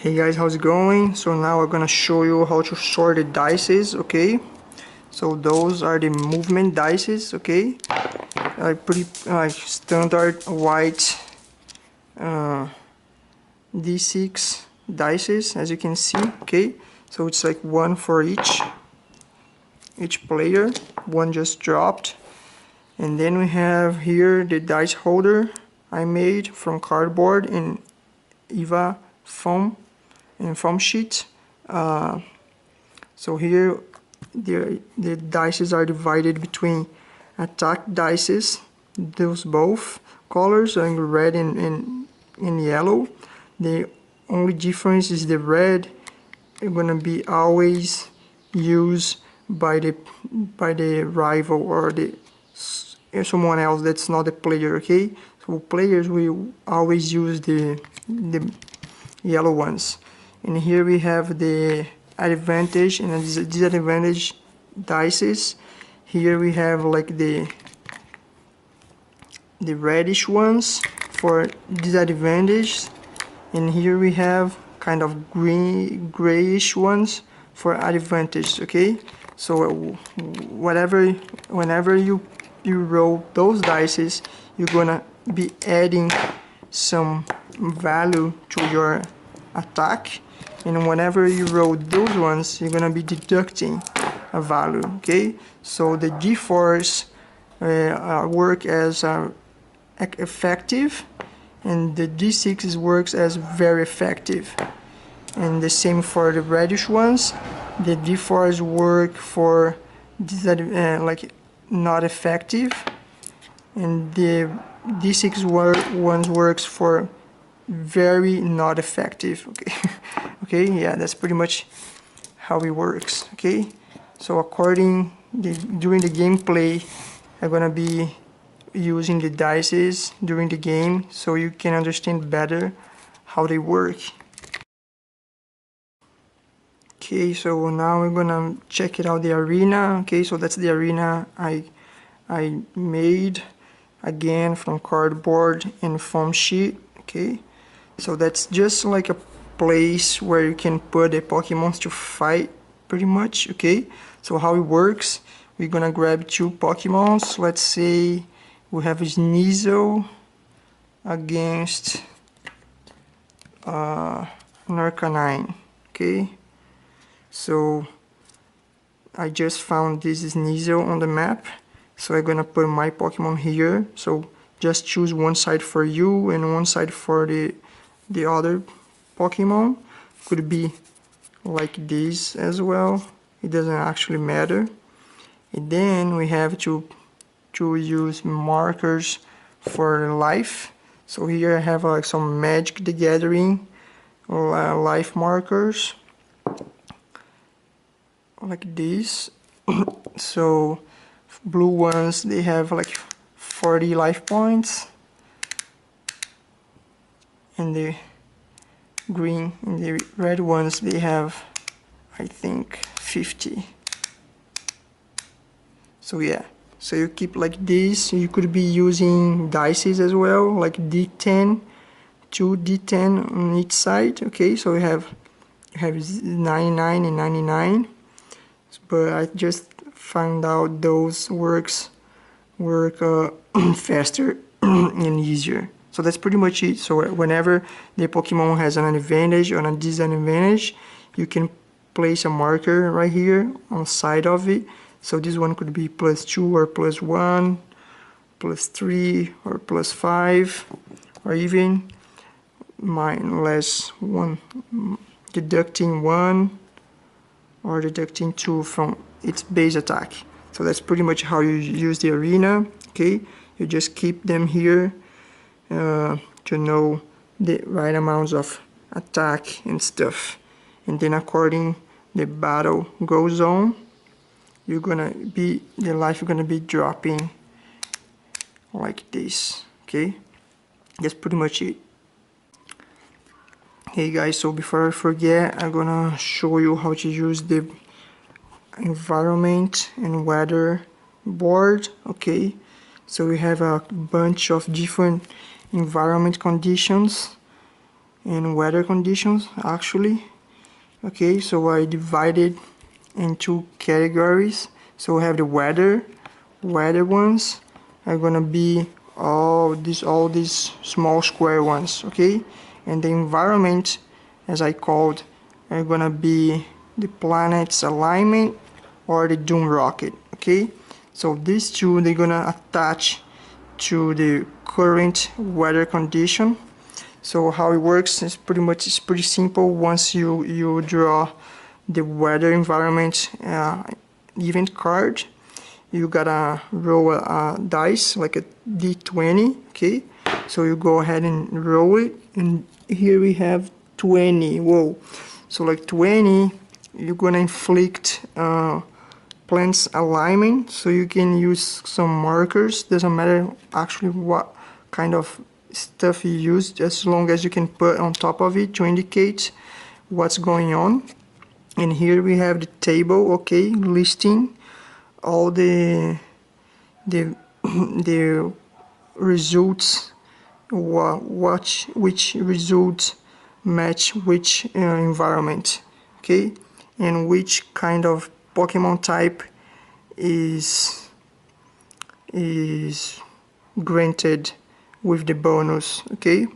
Hey guys, how's it going? So now I'm gonna show you how to sort the dices, okay? So those are the movement dices, okay? Pretty standard white D6 dices, as you can see, okay? So it's like one for each player, one just dropped. And then we have here the dice holder I made from cardboard and Eva foam sheet. So here the dices are divided between attack dices, those both colors are in red and yellow. The only difference is the red is gonna be always used by the rival or someone else that's not a player, okay? So players will always use the yellow ones. And here we have the advantage and disadvantage dices. Here we have like the reddish ones for disadvantage, and here we have kind of grayish ones for advantage, okay? So whenever you roll those dices, you're gonna be adding some value to your attack, and whenever you roll those ones, you're gonna be deducting a value, okay? So the G4s work as effective, and the D6 works as very effective. And the same for the reddish ones. The D4s work for like not effective, and the D6 ones works for very not effective, okay? Okay, yeah, that's pretty much how it works, okay? So during the gameplay, I'm gonna be using the dices during the game so you can understand better how they work. Okay, so now we're gonna check it out, the arena. Okay, so that's the arena I made again from cardboard and foam sheet. Okay, so that's just like a place where you can put the Pokemons to fight, pretty much. Okay, so how it works, we're gonna grab two Pokemons. Let's say we have Sneasel against Narcanine. Okay, so I just found this Sneasel on the map, so I'm gonna put my Pokemon here. So just choose one side for you and one side for the other Pokemon. Could be like this as well, it doesn't actually matter. And then we have to use markers for life. So here I have like some Magic the Gathering life markers like this. So blue ones, they have like 40 life points, and the green and the red ones, they have, I think, 50. So yeah, so you keep like this. You could be using dices as well, like D10, 2 D10 on each side. Okay, so you have 99 and 99, but I just found out those work faster and easier. So that's pretty much it. So whenever the Pokemon has an advantage or a disadvantage, you can place a marker right here on the side of it. So this one could be +2 or +1, +3 or +5, or even -1, deducting 1 or deducting 2 from its base attack. So that's pretty much how you use the arena. Okay, you just keep them here to know the right amounts of attack and stuff, and then according the battle goes on, the life is gonna be dropping like this. Okay, that's pretty much it. Hey guys, so before I forget, I'm gonna show you how to use the environment and weather board. Okay, so we have a bunch of different environment conditions, and weather conditions actually. Okay, so I divided into categories. So we have the weather ones are gonna be all these small square ones, okay? And the environment, as I called, are gonna be the planet's alignment or the Doom rocket, okay? So these two, they're gonna attach to the current weather condition. So how it works is it's pretty simple. Once you draw the weather environment event card, you gotta roll a dice like a d20, okay? So you go ahead and roll it, and here we have 20. Whoa! So like 20, you're gonna inflict planet's alignment, so you can use some markers. Doesn't matter actually what kind of stuff you use, as long as you can put on top of it to indicate what's going on. And here we have the table, okay, listing all the the results, which results match which environment, okay, and which kind of Pokemon type is granted with the bonus, okay?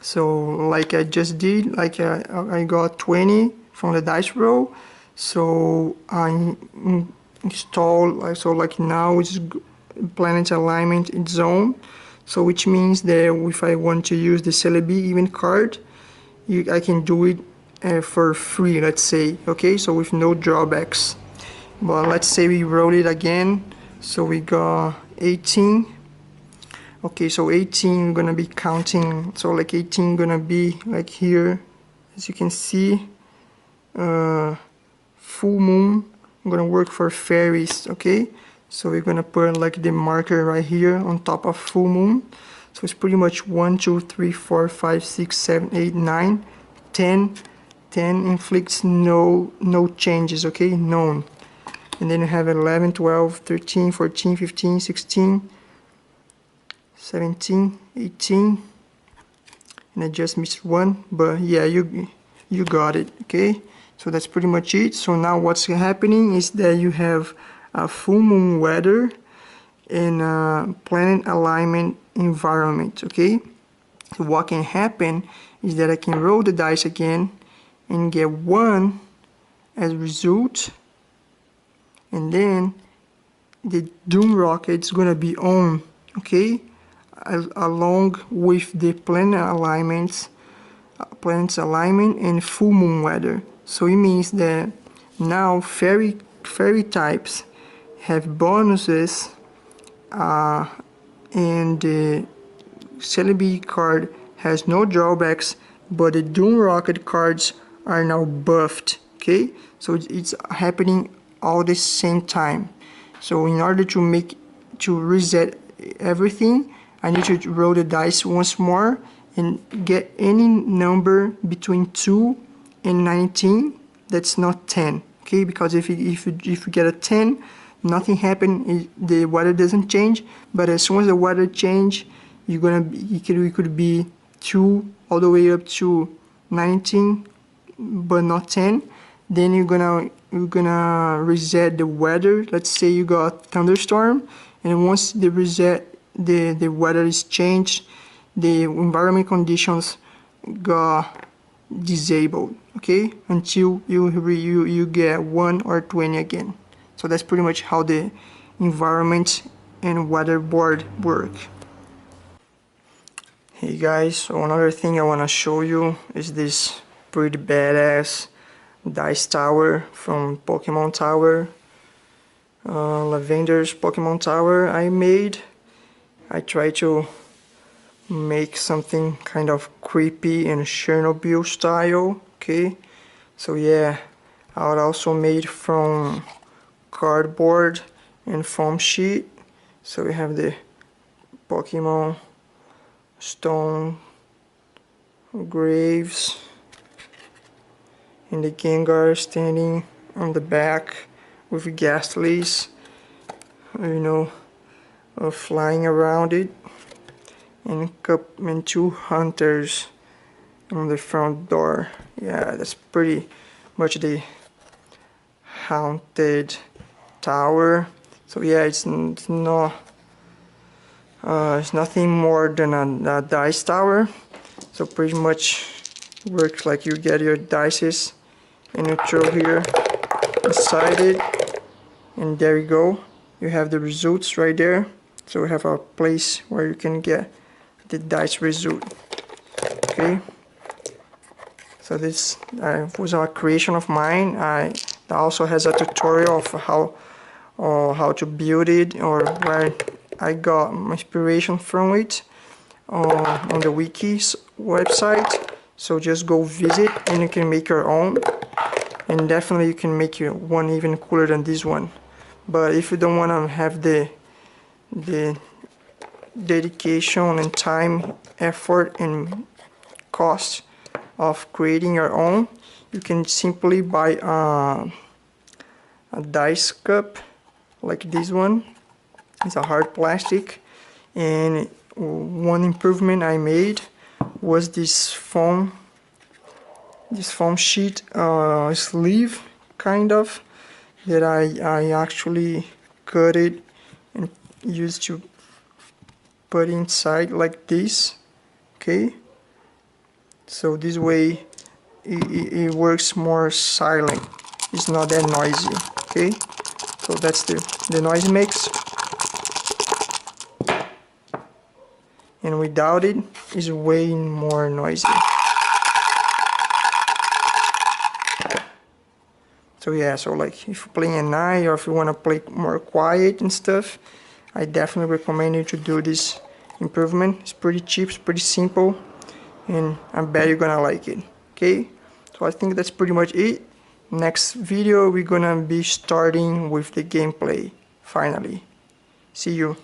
So like I just did, like I got 20 from the dice roll, so I install, so like now it's planet alignment in zone, so which means that if I want to use the Celebi event card, I can do it for free, let's say, okay, so with no drawbacks. But let's say we roll it again, so we got 18. Okay, so 18 gonna be counting, so like 18 gonna be like here, as you can see, full moon. I'm gonna work for fairies, okay? So we're gonna put like the marker right here on top of full moon. So it's pretty much 1, 2, 3, 4, 5, 6, 7, 8, 9, 10. 10 inflicts no changes, okay? None. And then you have 11, 12, 13, 14, 15, 16, 17, 18, and I just missed one, but yeah, you got it, okay? So that's pretty much it. So now what's happening is that you have a full moon weather and a planet alignment environment, okay? So what can happen is that I can roll the dice again and get 1 as result, and then the Doom rocket is gonna be on, okay, along with the planet's alignment and full moon weather. So it means that now fairy types have bonuses, and the Celebi card has no drawbacks, but the Doom rocket cards are now buffed, okay? So it's happening all the same time. So in order to reset everything, I need to roll the dice once more and get any number between 2 and 19 that's not 10, okay? Because if you get a 10, nothing happened, the weather doesn't change. But as soon as the weather change, it could be 2 all the way up to 19, but not 10. Then you're gonna reset the weather. Let's say you got thunderstorm, and once the weather is changed, the environment conditions got disabled, okay, until you get 1 or 20 again. So that's pretty much how the environment and weather board work. Hey guys, so another thing I want to show you is this pretty badass dice tower from Pokemon Tower, Lavender's Pokemon Tower I made. I tried to make something kind of creepy and Chernobyl style, okay? So yeah, I also made from cardboard and foam sheet. So we have the Pokemon Stone Graves and the Gengar standing on the back with Ghastlies, flying around it, and 2 hunters on the front door. Yeah, that's pretty much the haunted tower. So yeah, it's not it's nothing more than a dice tower. So pretty much works like you get your dices and you throw here inside it, and there you go. You have the results right there. So we have a place where you can get the dice result. Okay. So this was a creation of mine. That also has a tutorial of how to build it, or where I got my inspiration from it on the wiki's website. So just go visit and you can make your own, and definitely you can make your one even cooler than this one. But if you don't want to have the dedication and time, effort and cost of creating your own, you can simply buy a dice cup like this one. It's a hard plastic, and one improvement I made was this foam sheet sleeve kind of, that I actually cut it and used to put inside like this. Okay, so this way it works more silent, it's not that noisy. Okay, so that's the noise it makes, and without it is way more noisy. So yeah, so like if you're playing at night, or if you want to play more quiet and stuff, I definitely recommend you to do this improvement. It's pretty cheap, it's pretty simple, and I bet you're gonna like it. Okay, so I think that's pretty much it. Next video we're gonna be starting with the gameplay finally. See you.